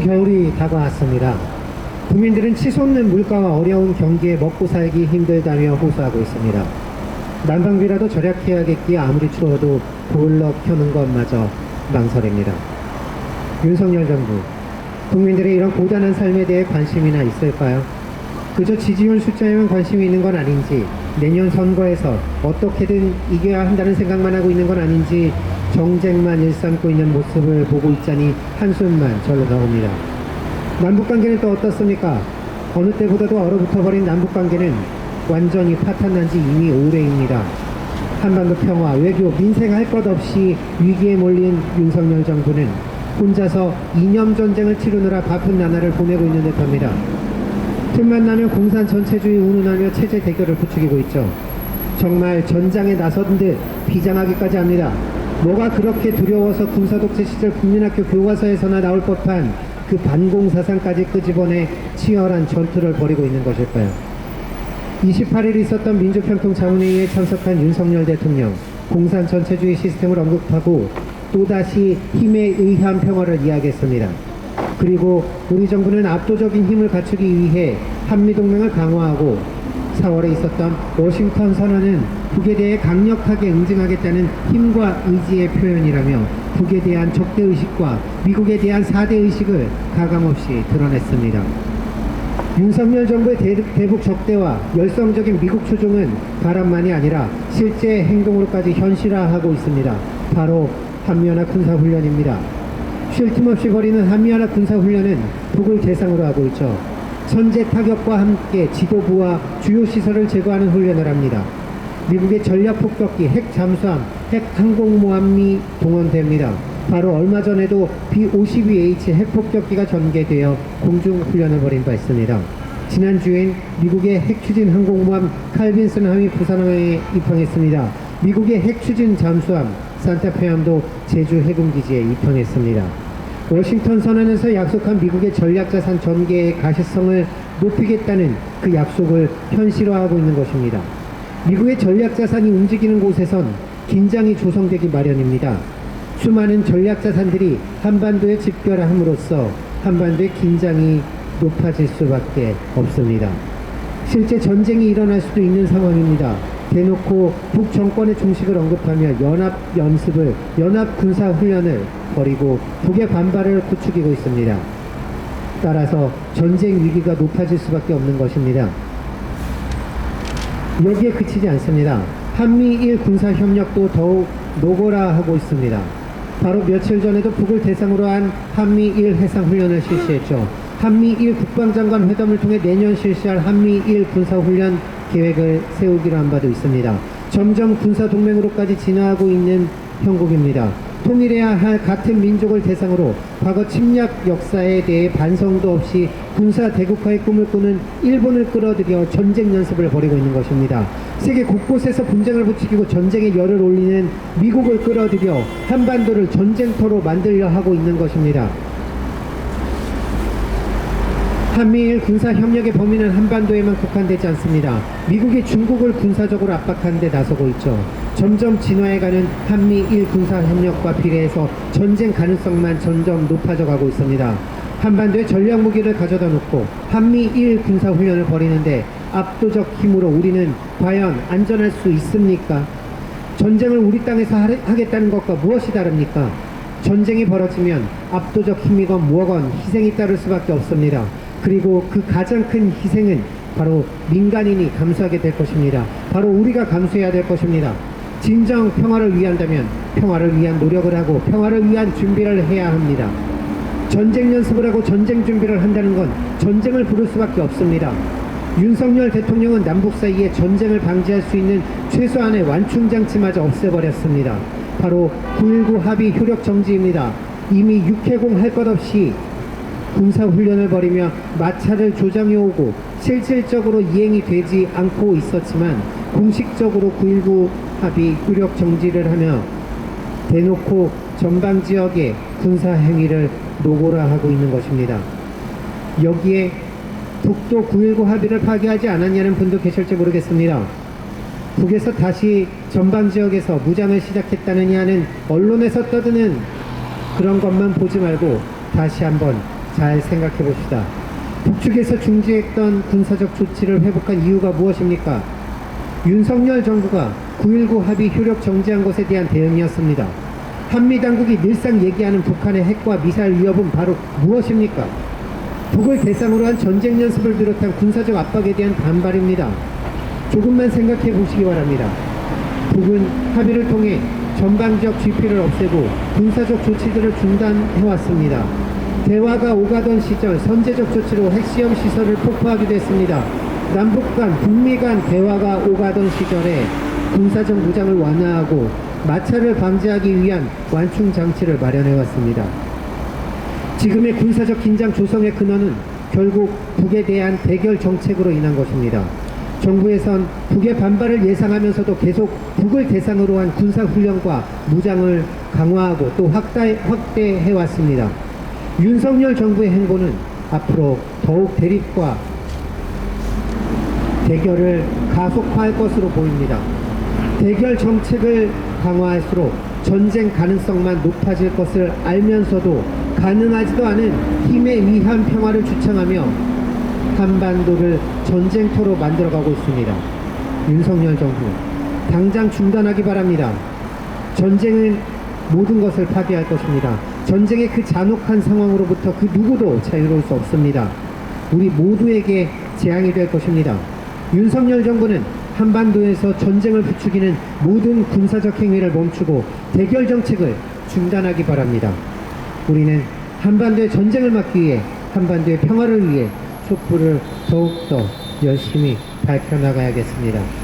겨울이 다가왔습니다. 국민들은 치솟는 물가와 어려운 경기에 먹고 살기 힘들다며 호소하고 있습니다. 난방비라도 절약해야겠기에 아무리 추워도 보일러 켜는 것마저 망설입니다. 윤석열 정부, 국민들의 이런 고단한 삶에 대해 관심이나 있을까요? 그저 지지율 숫자에만 관심이 있는 건 아닌지, 내년 선거에서 어떻게든 이겨야 한다는 생각만 하고 있는 건 아닌지, 정쟁만 일삼고 있는 모습을 보고 있자니 한숨만 절로 나옵니다. 남북관계는 또 어떻습니까? 어느 때보다도 얼어붙어버린 남북관계는 완전히 파탄난 지 이미 오래입니다. 한반도 평화, 외교, 민생 할 것 없이 위기에 몰린 윤석열 정부는 혼자서 이념전쟁을 치르느라 바쁜 나날을 보내고 있는 듯합니다. 틈만 나면 공산 전체주의 운운하며 체제 대결을 부추기고 있죠. 정말 전장에 나선 듯 비장하기까지 합니다. 뭐가 그렇게 두려워서 군사독재 시절 국민학교 교과서에서나 나올 법한 그 반공사상까지 끄집어내 치열한 전투를 벌이고 있는 것일까요? 28일 있었던 민주평통자문회의에 참석한 윤석열 대통령, 공산 전체주의 시스템을 언급하고 또다시 힘에 의한 평화를 이야기했습니다. 그리고 우리 정부는 압도적인 힘을 갖추기 위해 한미동맹을 강화하고 4월에 있었던 워싱턴 선언은 북에 대해 강력하게 응징하겠다는 힘과 의지의 표현이라며 북에 대한 적대의식과 미국에 대한 사대의식을 가감없이 드러냈습니다. 윤석열 정부의 대북 적대와 열성적인 미국 추종은 바람만이 아니라 실제 행동으로까지 현실화하고 있습니다. 바로 한미연합 군사훈련입니다. 쉴 틈 없이 벌이는 한미연합 군사훈련은 북을 대상으로 하고 있죠. 선제 타격과 함께 지도부와 주요 시설을 제거하는 훈련을 합니다. 미국의 전략폭격기, 핵 잠수함, 핵 항공모함이 동원됩니다. 바로 얼마 전에도 B-52H 핵폭격기가 전개되어 공중훈련을 벌인 바 있습니다. 지난주엔 미국의 핵추진 항공모함 칼빈슨함이 부산항에 입항했습니다. 미국의 핵추진 잠수함 산타페함도 제주 해군기지에 입항했습니다. 워싱턴 선언에서 약속한 미국의 전략자산 전개의 가시성을 높이겠다는 그 약속을 현실화하고 있는 것입니다. 미국의 전략자산이 움직이는 곳에선 긴장이 조성되기 마련입니다. 수많은 전략자산들이 한반도에 집결함으로써 한반도의 긴장이 높아질 수밖에 없습니다. 실제 전쟁이 일어날 수도 있는 상황입니다. 대놓고 북정권의 종식을 언급하며 연합연습을, 연합군사훈련을 벌이고 북의 반발을 부추기고 있습니다. 따라서 전쟁 위기가 높아질 수밖에 없는 것입니다. 여기에 그치지 않습니다. 한미일 군사협력도 더욱 노골화하고 있습니다. 바로 며칠 전에도 북을 대상으로 한 한미일 해상훈련을 실시했죠. 한미일 국방장관 회담을 통해 내년 실시할 한미일 군사훈련 계획을 세우기로 한 바도 있습니다. 점점 군사동맹으로까지 진화하고 있는 형국입니다. 통일해야 할 같은 민족을 대상으로 과거 침략 역사에 대해 반성도 없이 군사 대국화의 꿈을 꾸는 일본을 끌어들여 전쟁 연습을 벌이고 있는 것입니다. 세계 곳곳에서 분쟁을 부추기고 전쟁의 열을 올리는 미국을 끌어들여 한반도를 전쟁터로 만들려 하고 있는 것입니다. 한미일 군사협력의 범위는 한반도에만 국한되지 않습니다. 미국이 중국을 군사적으로 압박하는 데 나서고 있죠. 점점 진화해가는 한미일 군사협력과 비례해서 전쟁 가능성만 점점 높아져 가고 있습니다. 한반도에 전략무기를 가져다 놓고 한미일 군사훈련을 벌이는데 압도적 힘으로 우리는 과연 안전할 수 있습니까? 전쟁을 우리 땅에서 하겠다는 것과 무엇이 다릅니까? 전쟁이 벌어지면 압도적 힘이건 뭐건 희생이 따를 수밖에 없습니다. 그리고 그 가장 큰 희생은 바로 민간인이 감수하게 될 것입니다. 바로 우리가 감수해야 될 것입니다. 진정 평화를 위한다면 평화를 위한 노력을 하고 평화를 위한 준비를 해야 합니다. 전쟁 연습을 하고 전쟁 준비를 한다는 건 전쟁을 부를 수밖에 없습니다. 윤석열 대통령은 남북 사이에 전쟁을 방지할 수 있는 최소한의 완충장치마저 없애버렸습니다. 바로 9.19 합의 효력 정지입니다. 이미 육해공 할 것 없이 군사훈련을 벌이며 마찰을 조장해오고 실질적으로 이행이 되지 않고 있었지만 공식적으로 9.19 합의 효력 정지를 하며 대놓고 전방지역의 군사행위를 노골화하고 있는 것입니다. 여기에 북도 9.19 합의를 파기하지 않았냐는 분도 계실지 모르겠습니다. 북에서 다시 전방지역에서 무장을 시작했다느냐는 언론에서 떠드는 그런 것만 보지 말고 다시 한번 잘 생각해 봅시다. 북측에서 중지했던 군사적 조치를 회복한 이유가 무엇입니까? 윤석열 정부가 9.19 합의 효력 정지한 것에 대한 대응이었습니다. 한미 당국이 늘상 얘기하는 북한의 핵과 미사일 위협은 바로 무엇입니까? 북을 대상으로 한 전쟁 연습을 비롯한 군사적 압박에 대한 반발입니다. 조금만 생각해 보시기 바랍니다. 북은 합의를 통해 전방적 GP를 없애고 군사적 조치들을 중단해왔습니다. 대화가 오가던 시절 선제적 조치로 핵시험 시설을 폭파하기도 했습니다. 남북 간, 북미 간 대화가 오가던 시절에 군사적 무장을 완화하고 마찰을 방지하기 위한 완충 장치를 마련해왔습니다. 지금의 군사적 긴장 조성의 근원은 결국 북에 대한 대결 정책으로 인한 것입니다. 정부에선 북의 반발을 예상하면서도 계속 북을 대상으로 한 군사훈련과 무장을 강화하고 또 확대해왔습니다. 윤석열 정부의 행보는 앞으로 더욱 대립과 대결을 가속화할 것으로 보입니다. 대결 정책을 강화할수록 전쟁 가능성만 높아질 것을 알면서도 가능하지도 않은 힘에 의한 평화를 주창하며 한반도를 전쟁터로 만들어가고 있습니다. 윤석열 정부, 당장 중단하기 바랍니다. 전쟁은 모든 것을 파괴할 것입니다. 전쟁의 그 잔혹한 상황으로부터 그 누구도 자유로울 수 없습니다. 우리 모두에게 재앙이 될 것입니다. 윤석열 정부는 한반도에서 전쟁을 부추기는 모든 군사적 행위를 멈추고 대결 정책을 중단하기 바랍니다. 우리는 한반도의 전쟁을 막기 위해, 한반도의 평화를 위해 촛불을 더욱더 열심히 밝혀나가야겠습니다.